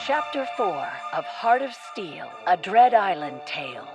Chapter 4 of Heart of Steel, a Dread Island Tale.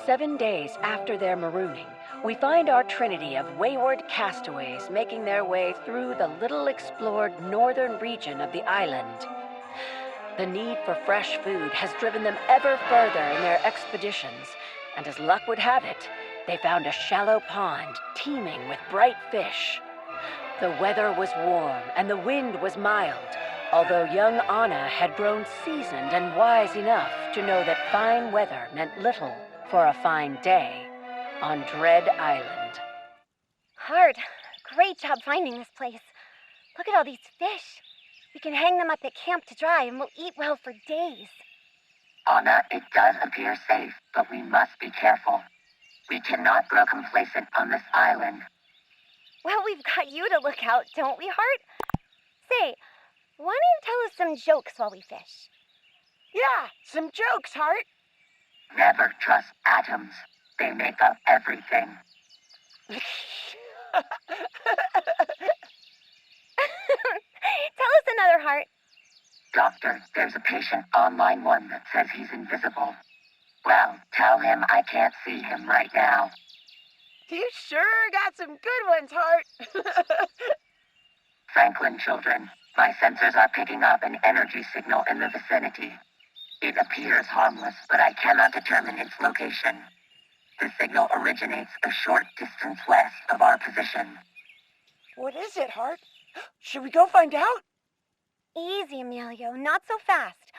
7 days after their marooning, we find our trinity of wayward castaways making their way through the little explored northern region of the island. The need for fresh food has driven them ever further in their expeditions, and as luck would have it, they found a shallow pond teeming with bright fish. The weather was warm and the wind was mild, although young Anna had grown seasoned and wise enough to know that fine weather meant little for a fine day on Dread Island. Hard. Great job finding this place. Look at all these fish. We can hang them up at camp to dry and we'll eat well for days. Anna, it does appear safe, but we must be careful. We cannot grow complacent on this island. Well, we've got you to look out, don't we, Hart? Say, why don't you tell us some jokes while we fish? Yeah, some jokes, Hart. Never trust atoms. They make up everything. Tell us another, Hart. Doctor, there's a patient on line 1 that says he's invisible. Well, tell him I can't see him right now. You sure got some good ones, Hart. Franklin children, my sensors are picking up an energy signal in the vicinity. It appears harmless, but I cannot determine its location. The signal originates a short distance west of our position. What is it, Hart? Should we go find out? Easy, Emilio, not so fast.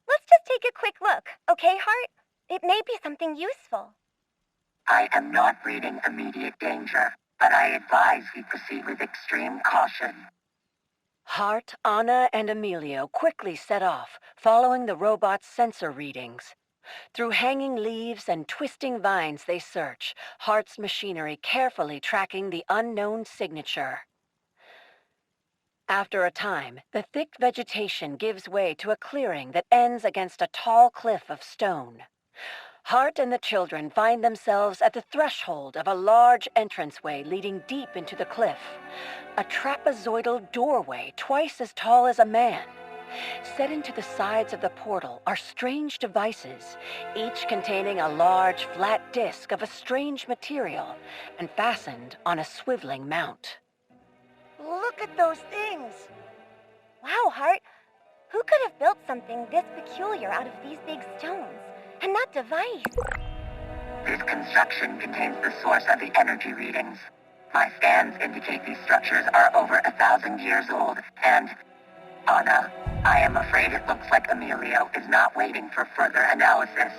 Let's just take a quick look, okay, Hart? It may be something useful. I am not reading immediate danger, but I advise we proceed with extreme caution. Hart, Anna, and Emilio quickly set off, following the robot's sensor readings. Through hanging leaves and twisting vines they search, Hart's machinery carefully tracking the unknown signature. After a time, the thick vegetation gives way to a clearing that ends against a tall cliff of stone. Hart and the children find themselves at the threshold of a large entranceway leading deep into the cliff, a trapezoidal doorway twice as tall as a man. Set into the sides of the portal are strange devices, each containing a large flat disc of a strange material and fastened on a swiveling mount. Look at those things. Wow, Hart. Who could have built something this peculiar out of these big stones? And that device. This construction contains the source of the energy readings. My scans indicate these structures are over 1,000 years old, and... Anna, I am afraid it looks like Emilio is not waiting for further analysis.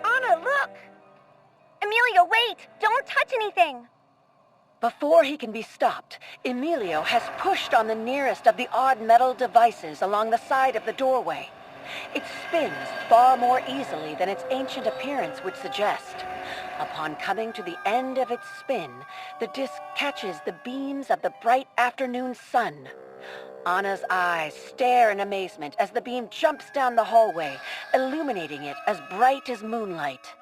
Anna, look! Emilio, wait! Don't touch anything! Before he can be stopped, Emilio has pushed on the nearest of the odd metal devices along the side of the doorway. It spins far more easily than its ancient appearance would suggest. Upon coming to the end of its spin, the disc catches the beams of the bright afternoon sun. Anna's eyes stare in amazement as the beam jumps down the hallway, illuminating it as bright as moonlight.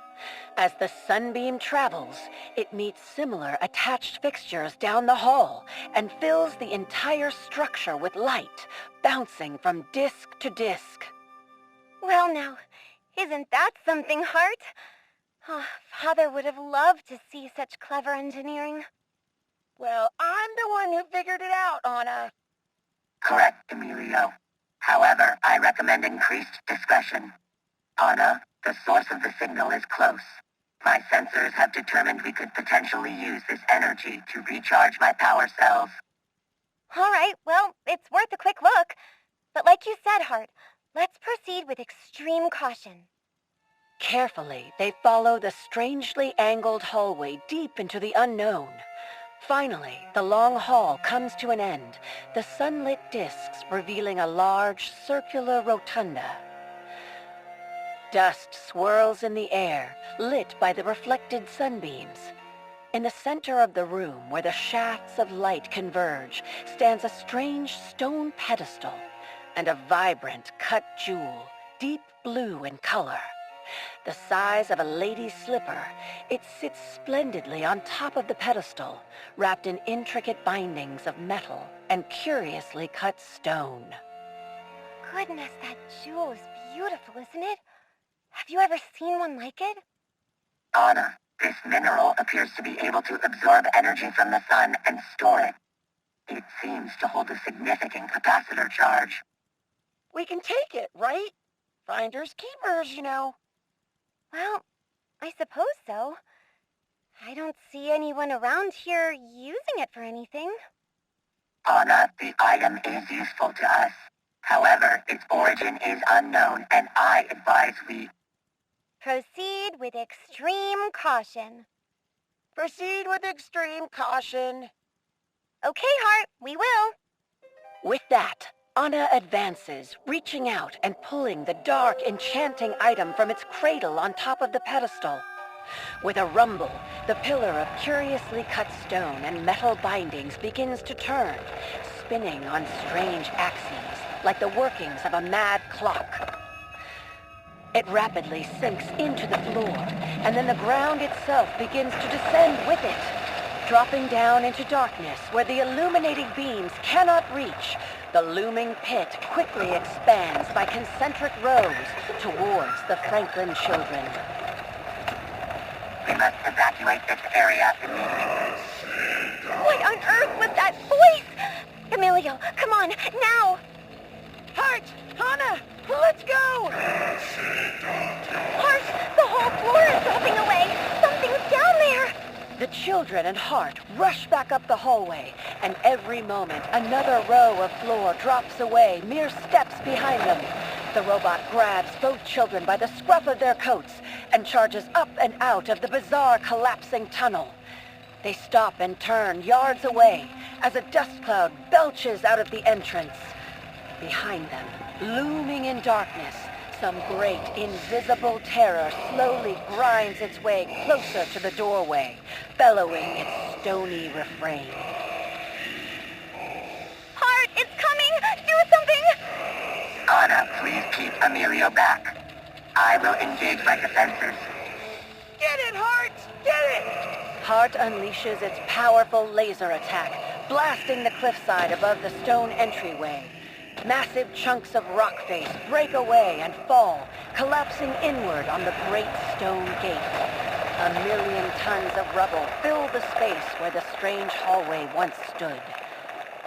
As the sunbeam travels, it meets similar attached fixtures down the hall and fills the entire structure with light, bouncing from disc to disc. Well now, isn't that something, Hart? Oh, Father would have loved to see such clever engineering. Well, I'm the one who figured it out, Anna. Correct, Emilio. However, I recommend increased discretion. Anna, the source of the signal is close. My sensors have determined we could potentially use this energy to recharge my power cells. All right, well, it's worth a quick look. But like you said, Hart, let's proceed with extreme caution. Carefully, they follow the strangely angled hallway deep into the unknown. Finally, the long hall comes to an end, the sunlit discs revealing a large circular rotunda. Dust swirls in the air, lit by the reflected sunbeams. In the center of the room, where the shafts of light converge, stands a strange stone pedestal and a vibrant cut jewel, deep blue in color. The size of a lady's slipper, it sits splendidly on top of the pedestal, wrapped in intricate bindings of metal and curiously cut stone. Goodness, that jewel is beautiful, isn't it? Have you ever seen one like it? Anna, this mineral appears to be able to absorb energy from the sun and store it. It seems to hold a significant capacitor charge. We can take it, right? Finders keepers, you know. Well, I suppose so. I don't see anyone around here using it for anything. Anna, the item is useful to us. However, its origin is unknown, and I advise we Proceed with extreme caution. Proceed with extreme caution. Okay, Hart, we will. With that, Anna advances, reaching out and pulling the dark, enchanting item from its cradle on top of the pedestal. With a rumble, the pillar of curiously cut stone and metal bindings begins to turn, spinning on strange axes, like the workings of a mad clock. It rapidly sinks into the floor, and then the ground itself begins to descend with it, dropping down into darkness where the illuminating beams cannot reach. The looming pit quickly expands by concentric rows towards the Franklin children. We must evacuate this area immediately. What on earth was that voice? Emilio, come on, now! Hart! Anna! Let's go! Hart, the whole floor is dropping away. Something's down there. The children and Hart rush back up the hallway, and every moment another row of floor drops away mere steps behind them. The robot grabs both children by the scruff of their coats and charges up and out of the bizarre collapsing tunnel. They stop and turn yards away as a dust cloud belches out of the entrance. Behind them, looming in darkness, some great invisible terror slowly grinds its way closer to the doorway, bellowing its stony refrain. Hart, it's coming! Do something! Anna, please keep Emilio back. I will engage my defenses. Get it, Hart! Get it! Hart unleashes its powerful laser attack, blasting the cliffside above the stone entryway. Massive chunks of rock face break away and fall, collapsing inward on the great stone gate. 1,000,000 tons of rubble fill the space where the strange hallway once stood.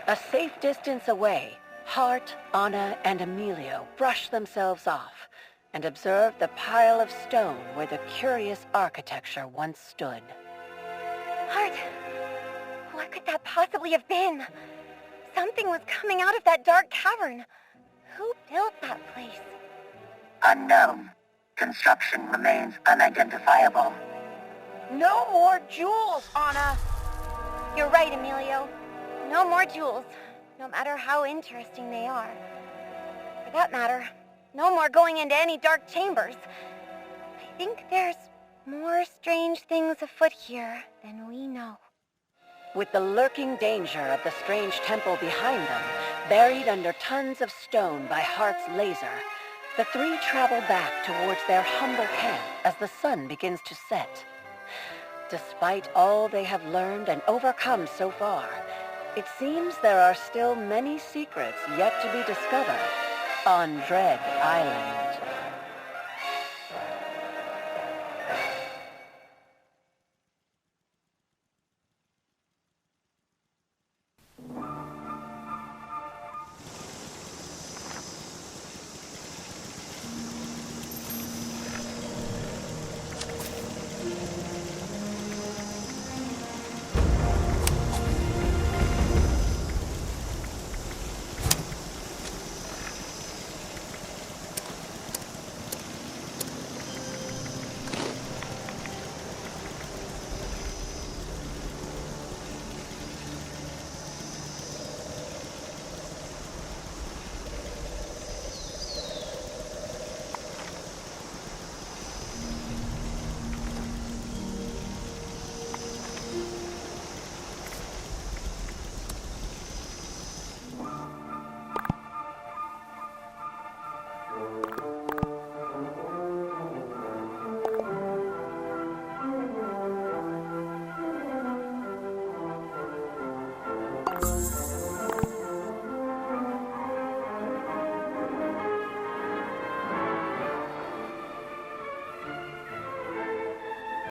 A safe distance away, Hart, Anna, and Emilio brush themselves off and observe the pile of stone where the curious architecture once stood. Hart, what could that possibly have been? Something was coming out of that dark cavern. Who built that place? Unknown. Construction remains unidentifiable. No more jewels, Anna! You're right, Emilio. No more jewels, no matter how interesting they are. For that matter, no more going into any dark chambers. I think there's more strange things afoot here than we know. With the lurking danger of the strange temple behind them, buried under tons of stone by Hart's laser, the three travel back towards their humble camp as the sun begins to set. Despite all they have learned and overcome so far, it seems there are still many secrets yet to be discovered on Dread Island.